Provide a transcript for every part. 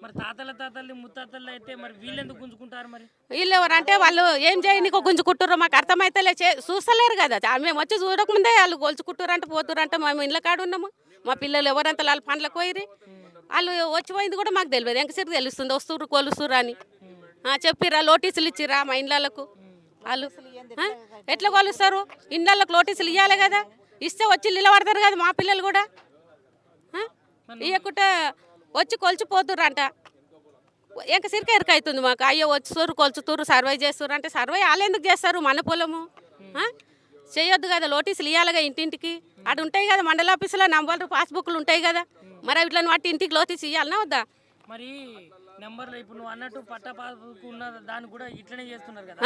మరి తాతల్ని ముత్తాతలు అయితే మరి వీళ్ళెందుకు గుంజుకుంటారు మరి? వీళ్ళు ఎవరంటే వాళ్ళు ఏం చేయనీకో గుంజుకుంటుర్రో మాకు అర్థమైతలే. చూస్తలేరు కదా, మేము వచ్చి చూడకముందే వాళ్ళు గొలుచుకుంటురంటే పోతురంటే మేము ఇళ్ళ కాడ ఉన్నాము. మా పిల్లలు ఎవరంతా వాళ్ళు పనులకు పోయిర్రు. వాళ్ళు వచ్చిపోయింది కూడా మాకు తెలియదు. ఎంకసిరికి తెలుస్తుంది వస్తుర్రు కొలుస్తుర్రు అని చెప్పిర్రా. నోటీసులు ఇచ్చిర్రా మా ఇండ్లకు. వాళ్ళు ఎట్లా కొలుస్తారు? ఇండ్లకు నోటీసులు ఇవ్వాలి కదా, ఇస్తే వచ్చి నిలబడతారు కదా మా పిల్లలు కూడా. ఇవ్వకుంటే వచ్చి కొలిచిపోతుర్రంట. ఎంకసిరికి ఎరుకవుతుంది మాకు. అయ్యో వచ్చుతుర్రు కొలుచుతుర్రు సర్వే చేస్తుర్రు అంటే సర్వే వాళ్ళు ఎందుకు చేస్తారు? మన పొలము చేయొద్దు కదా, నోటీసులు ఇవ్వాలిగా ఇంటింటికి. అటు ఉంటాయి కదా మండల ఆఫీసులో నంబర్లు పాస్బుక్లు ఉంటాయి కదా, మరి వీటిని బట్టి ఇంటికి నోటీస్ ఇవ్వాలన్నా వద్దా? మరి నెంబర్లో ఇప్పుడు నువ్వు అన్నట్టు పట్టా పాస్బుక్ ఉన్న దాన్ని కూడా ఇట్లనే చేస్తున్నారు కదా,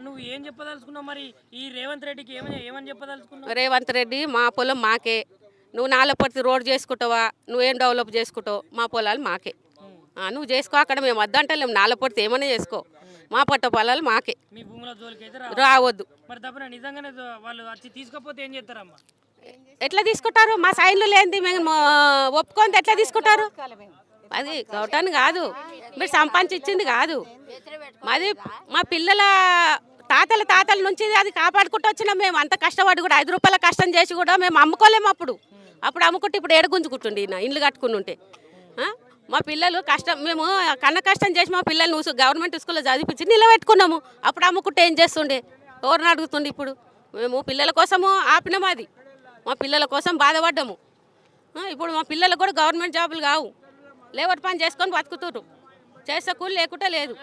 నువ్వు ఏం చెప్పదలుచుకున్నావు మరి ఈ రేవంత్ రెడ్డికి? ఏమని చెప్పదలుచుకున్నావు? రేవంత్ రెడ్డి మా పొలం మాకే, నువ్వు నాలపర్తి రోడ్ చేసుకుంటావా, నువ్వేం డెవలప్ చేసుకుంటావు, మా పొలాలు మాకే. నువ్వు చేసుకో, అక్కడ మేము వద్దంటలేము. నాలపర్తి ఏమైనా చేసుకో, మా పట్ట పొలాలు మాకే. మీ భూముల జోలికి అయితే రావద్దు. మరి తప్పన నిజంగానే వాళ్ళు వచ్చి తీసుకపోతే ఏం చేస్తారమ్మా? ఎట్లా తీసుకుంటారు? మా సైన్లు లేనిది మేము ఒప్పుకొని ఎట్లా తీసుకుంటారు? అది గౌటాన్ని కాదు, మీరు సంపాదించి ఇచ్చింది కాదు. మాది మా పిల్లల తాతల నుంచి అది కాపాడుకుంటూ వచ్చినాం మేము. అంత కష్టపడి కూడా 5 రూపాయల కష్టం చేసి కూడా మేము అమ్ముకోలేము. అప్పుడు అమ్ముకుంటే ఇప్పుడు ఏడగుంజుకుంటుండే నా ఇల్లు కట్టుకుని ఉంటే. మా పిల్లలు కష్టం, మేము కన్న కష్టం చేసి మా పిల్లల్ని గవర్నమెంట్ స్కూల్లో చదివించి నిలబెట్టుకున్నాము. అప్పుడు అమ్ముకుంటే ఏం చేస్తుండే? ఎవరిని అడుగుతుండే? ఇప్పుడు మేము పిల్లల కోసము ఆపినాము, అది మా పిల్లల కోసం బాధపడ్డాము. ఇప్పుడు మా పిల్లలకు కూడా గవర్నమెంట్ జాబులు కావు, లేబర్ పని చేసుకొని బతుకుతుర్రు. చేసే కూలి లేకుంటే లేదు.